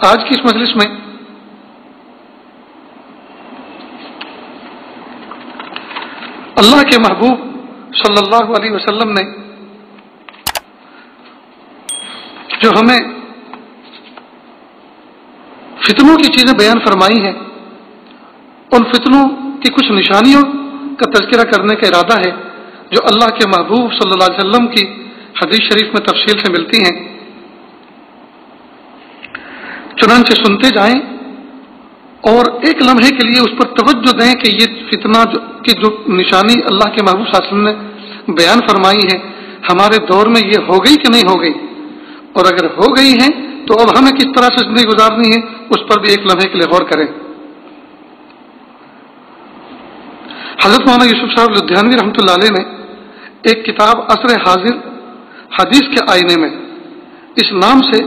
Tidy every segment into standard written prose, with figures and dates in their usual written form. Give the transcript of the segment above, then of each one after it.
آج کی اس مجلس میں اللہ کے محبوب صلی اللہ علیہ وسلم نے جو ہمیں فتنوں کی چیزیں بیان فرمائی ہیں، ان فتنوں کی کچھ نشانیوں کا تذکرہ کرنے کا ارادہ ہے جو اللہ کے محبوب صلی اللہ علیہ وسلم کی حدیث شریف میں تفصیل سے ملتی ہیں۔ چنانچہ سنتے جائیں اور ایک لمحے کے لیے اس پر توجہ دیں کہ یہ فتنہ کی جو نشانی اللہ کے محبوب صلی اللہ علیہ وسلم نے بیان فرمائی ہے ہمارے دور میں یہ ہو گئی کہ نہیں ہو گئی، اور اگر ہو گئی ہیں تو اب ہمیں کس طرح سے زندگی گزارنی ہے اس پر بھی ایک لمحے کے لیے غور کریں۔ حضرت مولانا یوسف صاحب لدھیانوی رحمۃ اللہ علیہ نے ایک کتاب عصر حاضر حدیث کے آئینے میں اس نام سے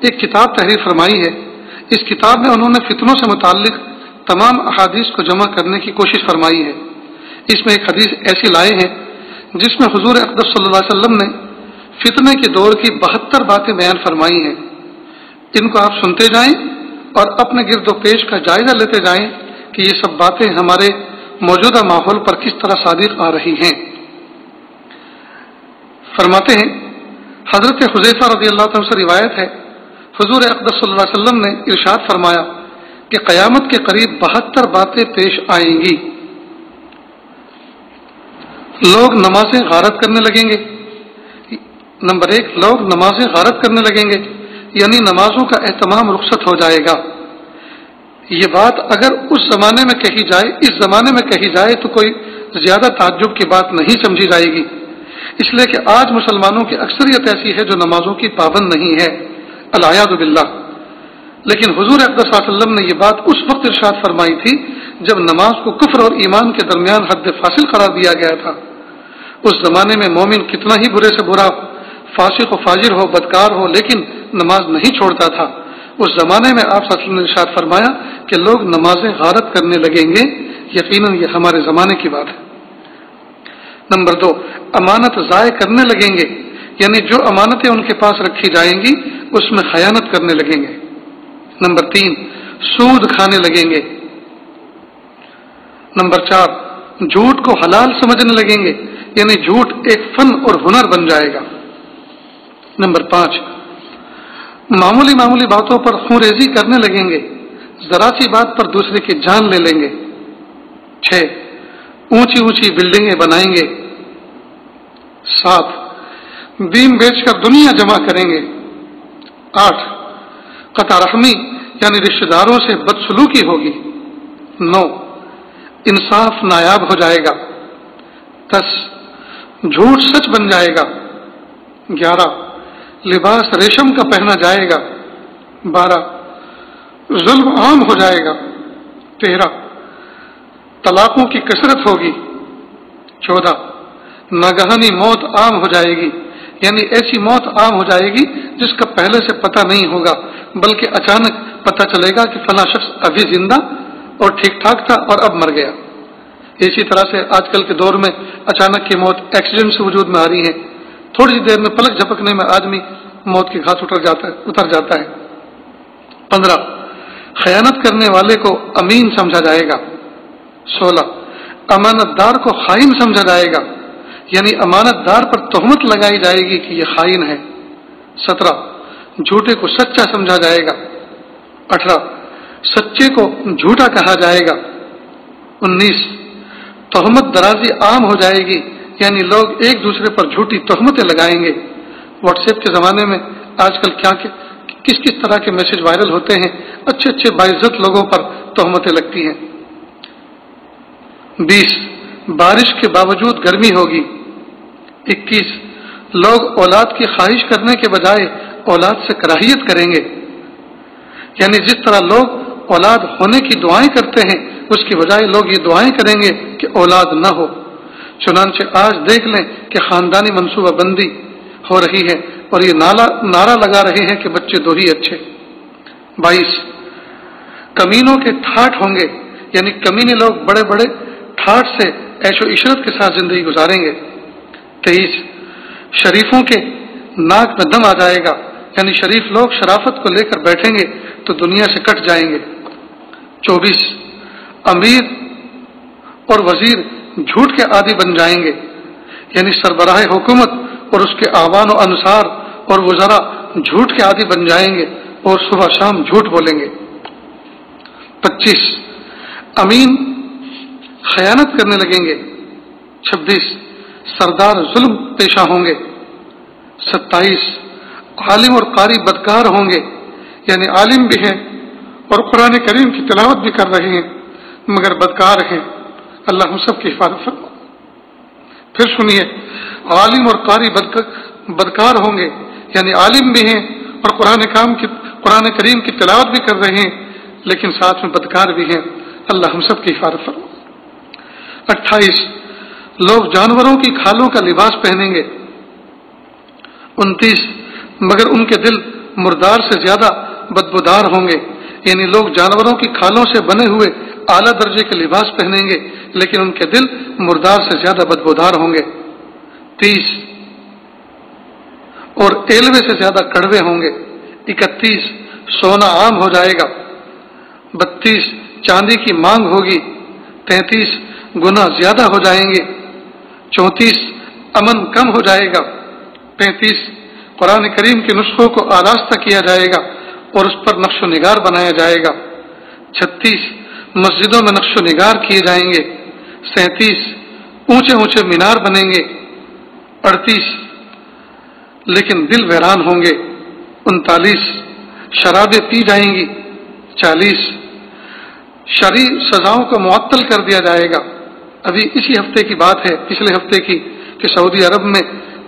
ایک کتاب تحریر فرمائی ہے۔ اس کتاب میں انہوں نے فتنوں سے متعلق تمام احادیث کو جمع کرنے کی کوشش فرمائی ہے۔ اس میں ایک حدیث ایسی لائے ہیں جس میں حضور اقدس صلی اللہ علیہ وسلم نے فتنے کے دور کی 72 باتیں بیان فرمائی ہیں۔ ان کو آپ سنتے جائیں اور اپنے گرد و پیش کا جائزہ لیتے جائیں کہ یہ سب باتیں ہمارے موجودہ ماحول پر کس طرح صادق آ رہی ہیں۔ فرماتے ہیں حضرت حذیفہ رضی اللہ عنہ سے روایت ہے، حضور اقدس صلی اللہ علیہ وسلم نے ارشاد فرمایا کہ قیامت کے قریب 72 باتیں پیش آئیں گی۔ لوگ نمازیں غارت کرنے لگیں گے۔ نمبر 1، لوگ نمازیں غارت کرنے لگیں گے، یعنی نمازوں کا اہتمام رخصت ہو جائے گا۔ یہ بات اگر اس زمانے میں کہی جائے، اس زمانے میں کہی جائے تو کوئی زیادہ تعجب کی بات نہیں سمجھی جائے گی، اس لیے کہ آج مسلمانوں کی اکثریت ایسی ہے جو نمازوں کی پابند نہیں ہے، العیاذ باللہ۔ لیکن حضور اقدس صلی اللہ علیہ وسلم نے یہ بات اس وقت ارشاد فرمائی تھی جب نماز کو کفر اور ایمان کے درمیان حد فاصل قرار دیا گیا تھا۔ اس زمانے میں مومن کتنا ہی برے سے برا، فاسق و فاجر ہو، بدکار ہو، لیکن نماز نہیں چھوڑتا تھا۔ اس زمانے میں آپ صلی اللہ علیہ وسلم نے ارشاد فرمایا کہ لوگ نمازیں غارت کرنے لگیں گے، یقیناً یہ ہمارے زمانے کی بات ہے۔ نمبر 2، امانت ضائع کرنے لگیں گے، یعنی جو امانتیں ان کے پاس رکھی جائیں گی اس میں خیانت کرنے لگیں گے۔ نمبر 3، سود کھانے لگیں گے۔ نمبر 4، جھوٹ کو حلال سمجھنے لگیں گے، یعنی جھوٹ ایک فن اور ہنر بن جائے گا۔ نمبر 5، معمولی باتوں پر خون ریزی کرنے لگیں گے، ذرا سی بات پر دوسرے کی جان لے لیں گے۔ 6، اونچی بلڈنگیں بنائیں گے۔ 7، دین بیچ کر دنیا جمع کریں گے۔ 8، قطع رحمی یعنی رشتہ داروں سے بدسلوکی ہوگی۔ 9، انصاف نایاب ہو جائے گا۔ 10، جھوٹ سچ بن جائے گا۔ 11، لباس ریشم کا پہنا جائے گا۔ 12، ظلم عام ہو جائے گا۔ 13، طلاقوں کی کثرت ہوگی۔ 14، ناگہانی موت عام ہو جائے گی، یعنی ایسی موت عام ہو جائے گی جس کا پہلے سے پتہ نہیں ہوگا، بلکہ اچانک پتہ چلے گا کہ فلاں شخص ابھی زندہ اور ٹھیک ٹھاک تھا اور اب مر گیا۔ اسی طرح سے آج کل کے دور میں اچانک کی موت ایکسیڈنٹ سے وجود میں آ رہی ہے، تھوڑی سی دیر میں پلک جھپکنے میں آدمی موت کی گھاٹ اتر جاتا ہے۔ 15، خیانت کرنے والے کو امین سمجھا جائے گا۔ 16، امانت دار کو خائن سمجھا جائے گا، یعنی امانت دار پر تہمت لگائی جائے گی کہ یہ خائن ہے۔ 17، جھوٹے کو سچا سمجھا جائے گا۔ 18، سچے کو جھوٹا کہا جائے گا۔ 19، تہمت درازی عام ہو جائے گی، یعنی لوگ ایک دوسرے پر جھوٹی تہمتیں لگائیں گے۔ واٹس ایپ کے زمانے میں آج کل کس طرح کے میسج وائرل ہوتے ہیں، اچھے باعزت لوگوں پر تہمتیں لگتی ہیں۔ 20، بارش کے باوجود گرمی ہوگی۔ 21، لوگ اولاد کی خواہش کرنے کے بجائے اولاد سے کراہیت کریں گے، یعنی جس طرح لوگ اولاد ہونے کی دعائیں کرتے ہیں اس کی بجائے لوگ یہ دعائیں کریں گے کہ اولاد نہ ہو۔ چنانچہ آج دیکھ لیں کہ خاندانی منصوبہ بندی ہو رہی ہے اور یہ نعرہ لگا رہے ہیں کہ بچے 2 ہی اچھے۔ 22، کمینوں کے ٹھاٹ ہوں گے، یعنی کمینے لوگ بڑے بڑے ٹھاٹ سے عیش و عشرت کے ساتھ زندگی گزاریں گے۔ 23، شریفوں کے ناک میں دم آ جائے گا، یعنی شریف لوگ شرافت کو لے کر بیٹھیں گے تو دنیا سے کٹ جائیں گے۔ 24 امیر اور وزیر جھوٹ کے عادی بن جائیں گے، یعنی سربراہ حکومت اور اس کے اعوان و انصار اور وزراء جھوٹ کے عادی بن جائیں گے اور صبح شام جھوٹ بولیں گے۔ 25 امین خیانت کرنے لگیں گے۔ 26 سردار ظلم پیشہ ہوں گے۔ 27 عالم اور قاری بدکار ہوں گے، یعنی عالم بھی ہیں اور قرآن کریم کی تلاوت بھی کر رہے ہیں مگر بدکار ہیں۔ اللہ ہم سب کی حفاظت فرما۔ پھر سنیے، عالم اور قاری بدکار ہوں گے، یعنی عالم بھی ہیں اور قرآن کریم کی تلاوت بھی کر رہے ہیں لیکن ساتھ میں بدکار بھی ہیں۔ اللہ ہم سب کی حفاظت فرما۔ 28 لوگ جانوروں کی کھالوں کا لباس پہنیں گے۔ 29 مگر ان کے دل مردار سے زیادہ بدبودار ہوں گے، یعنی لوگ جانوروں کی کھالوں سے بنے ہوئے اعلیٰ درجے کے لباس پہنیں گے لیکن ان کے دل مردار سے زیادہ بدبودار ہوں گے۔ 30 اور ایلوے سے زیادہ کڑوے ہوں گے۔ 31 سونا عام ہو جائے گا۔ 32 چاندی کی مانگ ہوگی۔ 33 گناہ زیادہ ہو جائیں گے۔ 34 امن کم ہو جائے گا۔ 35 قرآن کریم کے نسخوں کو آراستہ کیا جائے گا اور اس پر نقش و نگار بنایا جائے گا۔ 36 مسجدوں میں نقش و نگار کیے جائیں گے۔ 37 اونچے اونچے مینار بنیں گے۔ 38 لیکن دل ویران ہوں گے۔ 39 شرابیں پی جائیں گی۔ 40 شرعی سزاؤں کو معطل کر دیا جائے گا۔ ابھی اسی ہفتے کی بات ہے، پچھلے ہفتے کی، کہ سعودی عرب میں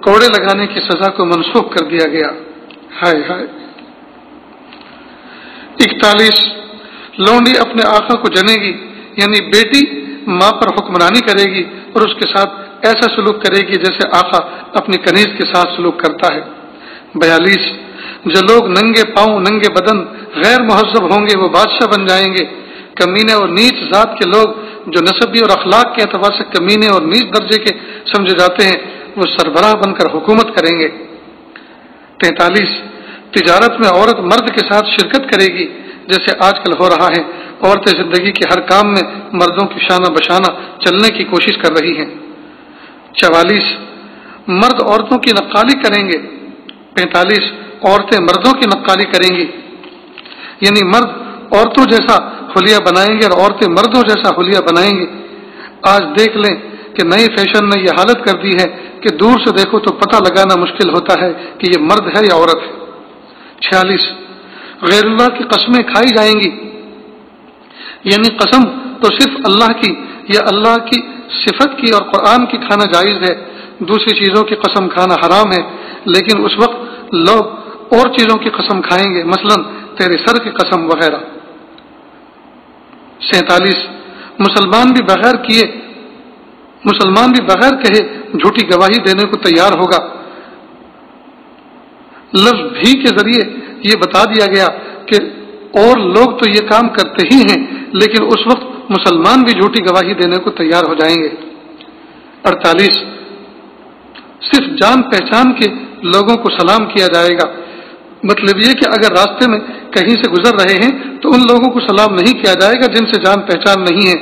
کوڑے لگانے کی سزا کو منسوخ کر دیا گیا۔ ہائے ہائے۔ 41 لونڈی اپنے آقا کو جنے گی، یعنی بیٹی ماں پر حکمرانی کرے گی اور اس کے ساتھ ایسا سلوک کرے گی جیسے آقا اپنی کنیز کے ساتھ سلوک کرتا ہے۔ 42 جو لوگ ننگے پاؤں ننگے بدن غیر مہذب ہوں گے وہ بادشاہ بن جائیں گے۔ کمینے اور نیچ ذات کے لوگ جو نسبی اور اخلاق کے اعتبار سے کمینے اور نیچ درجے کے سمجھے جاتے ہیں وہ سربراہ بن کر حکومت کریں گے۔ 43 تجارت میں عورت مرد کے ساتھ شرکت کرے گی جیسے آج کل ہو رہا ہے۔ عورتیں زندگی کے ہر کام میں مردوں کی شانہ بشانہ چلنے کی کوشش کر رہی ہیں۔ 44 مرد عورتوں کی نقالی کریں گے۔ 45 عورتیں مردوں کی نقالی کریں گی، یعنی مرد عورتوں جیسا حلیہ بنائیں گے اور عورتیں مردوں جیسا حلیہ بنائیں گی۔ آج دیکھ لیں کہ نئی فیشن نے یہ حالت کر دی ہے کہ دور سے دیکھو تو پتہ لگانا مشکل ہوتا ہے کہ یہ مرد ہے یا عورت ہے۔ 46 غیر اللہ کی قسمیں کھائی جائیں گی، یعنی قسم تو صرف اللہ کی یا اللہ کی صفت کی اور قرآن کی کھانا جائز ہے، دوسری چیزوں کی قسم کھانا حرام ہے، لیکن اس وقت لوگ اور چیزوں کی قسم کھائیں گے، مثلا تیرے سر کی قسم وغیرہ۔ 47 مسلمان بھی بغیر کہے جھوٹی گواہی دینے کو تیار ہوگا۔ لفظ بھی کے ذریعے یہ بتا دیا گیا کہ اور لوگ تو یہ کام کرتے ہی ہیں لیکن اس وقت مسلمان بھی جھوٹی گواہی دینے کو تیار ہو جائیں گے۔ 48 صرف جان پہچان کے لوگوں کو سلام کیا جائے گا، مطلب یہ کہ اگر راستے میں کہیں سے گزر رہے ہیں تو ان لوگوں کو سلام نہیں کیا جائے گا جن سے جان پہچان نہیں ہے،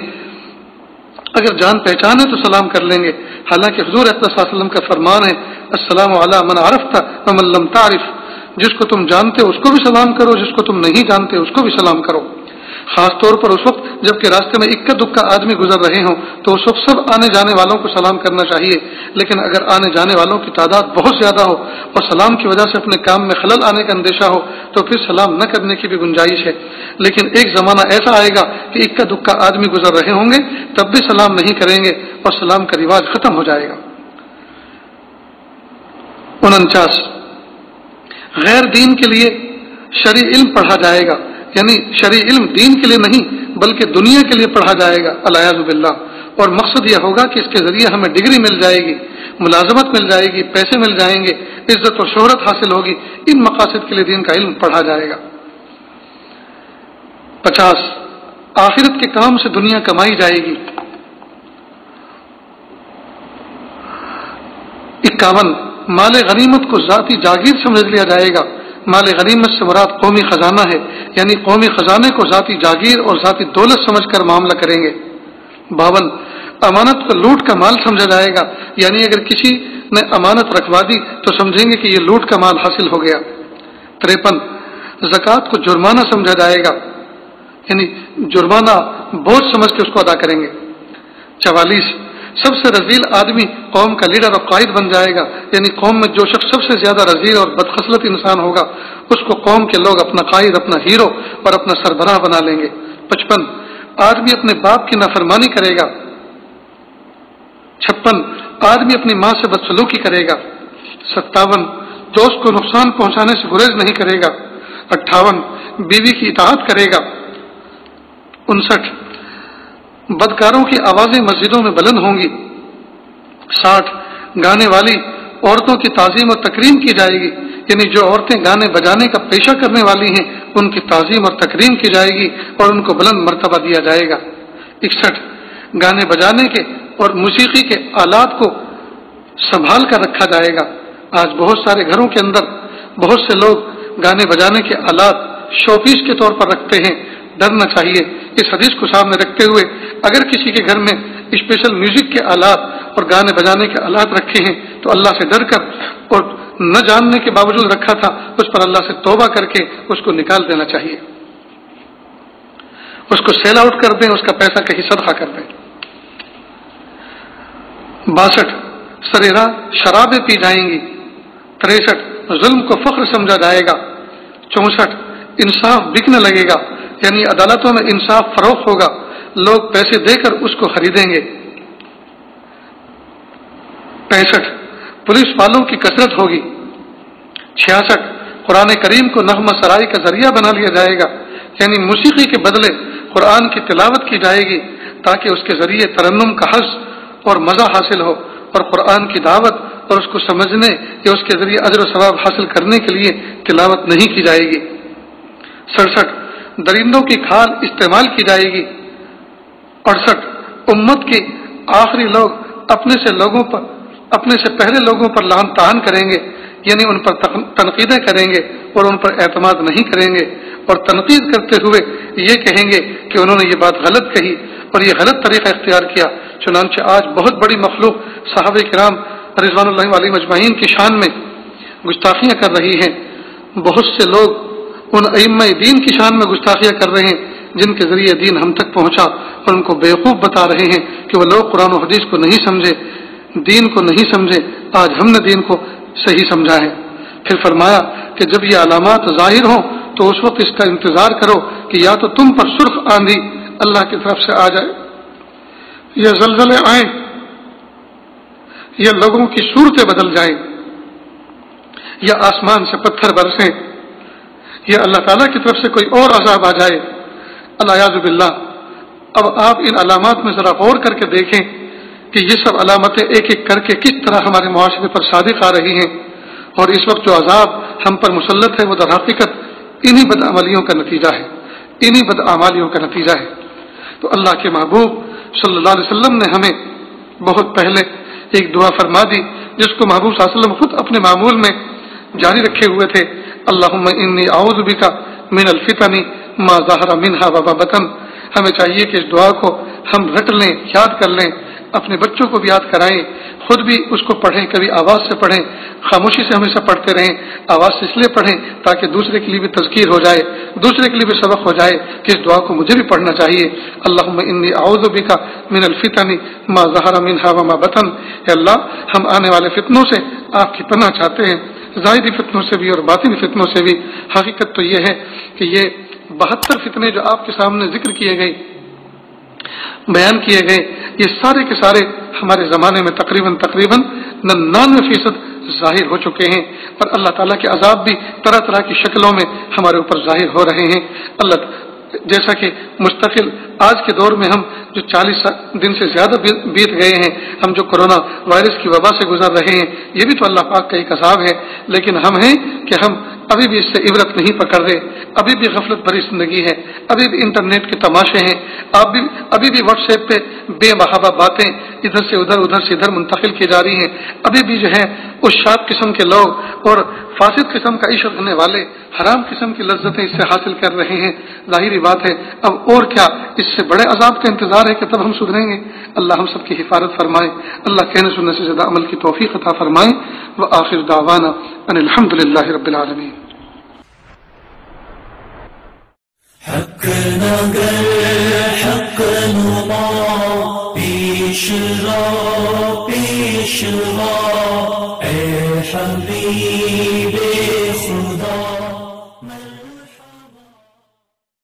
اگر جان پہچان ہے تو سلام کر لیں گے، حالانکہ حضور صلی اللہ علیہ وسلم کا فرمان ہے السلام علی من عرفت ومن لم تعرف، جس کو تم جانتے ہو اس کو بھی سلام کرو، جس کو تم نہیں جانتے اس کو بھی سلام کرو۔ خاص طور پر اس وقت جب کہ راستے میں اکا دکا آدمی گزر رہے ہوں تو اس وقت سب آنے جانے والوں کو سلام کرنا چاہیے، لیکن اگر آنے جانے والوں کی تعداد بہت زیادہ ہو اور سلام کی وجہ سے اپنے کام میں خلل آنے کا اندیشہ ہو تو پھر سلام نہ کرنے کی بھی گنجائش ہے، لیکن ایک زمانہ ایسا آئے گا کہ اکا دکا آدمی گزر رہے ہوں گے تب بھی سلام نہیں کریں گے اور سلام کا رواج ختم ہو جائے گا۔ 49 غیر دین کے لیے شرعی علم پڑھا جائے گا، یعنی شرعی علم دین کے لیے نہیں بلکہ دنیا کے لیے پڑھا جائے گا الیاذ باللہ، اور مقصد یہ ہوگا کہ اس کے ذریعے ہمیں ڈگری مل جائے گی، ملازمت مل جائے گی، پیسے مل جائیں گے، عزت و شہرت حاصل ہوگی، ان مقاصد کے لیے دین کا علم پڑھا جائے گا۔ 50 آخرت کے کام سے دنیا کمائی جائے گی۔ 51 مال غنیمت کو ذاتی جاگیر سمجھ لیا جائے گا، مال غنیمت سے مراد قومی خزانہ ہے، یعنی قومی خزانے کو ذاتی جاگیر اور ذاتی دولت سمجھ کر معاملہ کریں گے۔ 52 امانت کو لوٹ کا مال سمجھا جائے گا، یعنی اگر کسی نے امانت رکھوا دی تو سمجھیں گے کہ یہ لوٹ کا مال حاصل ہو گیا۔ 53 زکوٰۃ کو جرمانہ سمجھا جائے گا، یعنی جرمانہ بوجھ سمجھ کے اس کو ادا کریں گے۔ 44 سب سے رذیل آدمی قوم کا لیڈر اور قائد بن جائے گا، یعنی قوم میں جو شخص سب سے زیادہ رذیل اور بدخصلت انسان ہوگا اس کو قوم کے لوگ اپنا قائد، اپنا ہیرو اور اپنا سربراہ بنا لیں گے۔ 55 آدمی اپنے باپ کی نافرمانی کرے گا۔ 56 آدمی اپنی ماں سے بدسلوکی کرے گا۔ 57 دوست کو نقصان پہنچانے سے گریز نہیں کرے گا۔ 58 بیوی کی اطاعت کرے گا۔ 59 بدکاروں کی آوازیں مسجدوں میں بلند ہوں گی۔ 60 گانے والی عورتوں کی تعظیم اور تکریم کی جائے گی، یعنی جو عورتیں گانے بجانے کا پیشہ کرنے والی ہیں ان کی تعظیم اور تکریم کی جائے گی اور ان کو بلند مرتبہ دیا جائے گا۔ 61 گانے بجانے کے اور موسیقی کے آلات کو سنبھال کر رکھا جائے گا۔ آج بہت سارے گھروں کے اندر بہت سے لوگ گانے بجانے کے آلات شو پیس کے طور پر رکھتے ہیں، ڈرنا چاہیے۔ اس حدیث کو سامنے رکھتے ہوئے اگر کسی کے گھر میں اسپیشل میوزک کے آلات اور گانے بجانے کے آلات رکھے ہیں تو اللہ سے ڈر کر اور نہ جاننے کے باوجود رکھا تھا اس پر اللہ سے توبہ کر کے اس کو نکال دینا چاہیے، اس کو سیل آؤٹ کر دیں، اس کا پیسہ کہیں صدقہ کر دیں۔ 62 سریرا شرابیں پی جائیں گی۔ 63 ظلم کو فخر سمجھا جائے گا۔ 64 انصاف بکنے لگے گا، یعنی عدالتوں میں انصاف فروخت ہوگا، لوگ پیسے دے کر اس کو خریدیں گے۔ 65 پولیس والوں کی کثرت ہوگی۔ 66 قرآن کریم کو نغمہ سرائی کا ذریعہ بنا لیا جائے گا، یعنی موسیقی کے بدلے قرآن کی تلاوت کی جائے گی تاکہ اس کے ذریعے ترنم کا حظ اور مزہ حاصل ہو، اور قرآن کی دعوت اور اس کو سمجھنے یا اس کے ذریعے اجر و ثواب حاصل کرنے کے لیے تلاوت نہیں کی جائے گی۔ 67 درندوں کی کھال استعمال کی جائے گی۔ 68 امت کے آخری لوگ اپنے سے پہلے لوگوں پر لعن طعن کریں گے، یعنی ان پر تنقیدیں کریں گے اور ان پر اعتماد نہیں کریں گے، اور تنقید کرتے ہوئے یہ کہیں گے کہ انہوں نے یہ بات غلط کہی اور یہ غلط طریقہ اختیار کیا۔ چنانچہ آج بہت بڑی مخلوق صحابہ کرام رضوان اللہ علیہم اجمعین کی شان میں گستاخیاں کر رہی ہیں، بہت سے لوگ ان ائمہ دین کی شان میں گستاخیاں کر رہے ہیں جن کے ذریعے دین ہم تک پہنچا، اور ان کو بیوقوف بتا رہے ہیں کہ وہ لوگ قرآن و حدیث کو نہیں سمجھے، دین کو نہیں سمجھے۔ آج ہم نے دین کو صحیح سمجھا ہے۔ پھر فرمایا کہ جب یہ علامات ظاہر ہوں تو اس وقت اس کا انتظار کرو کہ یا تو تم پر سرخ آندھی اللہ کی طرف سے آ جائے، یا زلزلے آئیں، یا لوگوں کی صورتیں بدل جائیں، یا آسمان سے پتھر برسیں، یا اللہ تعالیٰ کی طرف سے کوئی اور عذاب آ جائے، الیاذ باللہ۔ اب آپ ان علامات میں ذرا غور کر کے دیکھیں کہ یہ سب علامتیں ایک ایک کر کے کس طرح ہمارے معاشرے پر صادق آ رہی ہیں، اور اس وقت جو عذاب ہم پر مسلط ہے وہ در حقیقت انہی بدعملیوں کا نتیجہ ہے، انہی بدعمالیوں کا نتیجہ ہے۔ تو اللہ کے محبوب صلی اللہ علیہ وسلم نے ہمیں بہت پہلے ایک دعا فرما دی جس کو محبوب صلی اللہ علیہ وسلم خود اپنے معمول میں جاری رکھے ہوئے تھے، اللہم انی اعوذ بک من الفتن ما ظہر منہا وما بطن۔ ہمیں چاہیے کہ اس دعا کو ہم رٹ لیں، یاد کر لیں، اپنے بچوں کو بھی یاد کرائیں، خود بھی اس کو پڑھیں، کبھی آواز سے پڑھیں، خاموشی سے ہمیشہ پڑھتے رہیں، آواز سے اس لیے پڑھیں تاکہ دوسرے کے لیے بھی تذکیر ہو جائے، دوسرے کے لیے بھی سبق ہو جائے کہ اس دعا کو مجھے بھی پڑھنا چاہیے۔ اللہم انی اعوذ بک من الفتن ما ظہر منہا وما بطن۔ اے اللہ، ہم آنے والے فتنوں سے آپ کی پناہ چاہتے ہیں، ظاہری فتنوں سے بھی اور باطنی فتنوں سے بھی۔ حقیقت تو یہ ہے کہ یہ 72 فتنے جو آپ کے سامنے ذکر کیے گئے، بیان کیے گئے، یہ سارے کے سارے ہمارے زمانے میں تقریباً 99% ظاہر ہو چکے ہیں، اور اللہ تعالیٰ کے عذاب بھی طرح طرح کی شکلوں میں ہمارے اوپر ظاہر ہو رہے ہیں۔ اللہ جیسا کہ مستقل آج کے دور میں ہم جو 40 دن سے زیادہ بیت گئے ہیں، ہم جو کرونا وائرس کی وبا سے گزر رہے ہیں، یہ بھی تو اللہ پاک کا ایک عذاب ہے، لیکن ہم ہیں کہ ہم ابھی بھی اس سے عبرت نہیں پکڑ رہے، ابھی بھی غفلت بھری زندگی ہے، ابھی بھی انٹرنیٹ کے تماشے ہیں، ابھی بھی واٹس ایپ پہ بے محابہ باتیں ادھر سے ادھر ادھر سے ادھر منتقل کی جا رہی ہیں. ابھی بھی جو ہے اس شاد قسم کے لوگ اور فاسد قسم کا عشق کرنے والے حرام قسم کی لذتیں اس سے حاصل کر رہے ہیں. ظاہری بات ہے اب اور کیا اس سے بڑے عذاب کا انتظار ہے کہ تب ہم سدھریں گے. اللہ ہم سب کی حفاظت فرمائے, اللہ کہنے سننے سے زیادہ عمل کی توفیق عطا فرمائے. وآخر دعوانا ان الحمد للہ رب العالمین. حق نگر حق نما پیش رو اے حبیب خدا.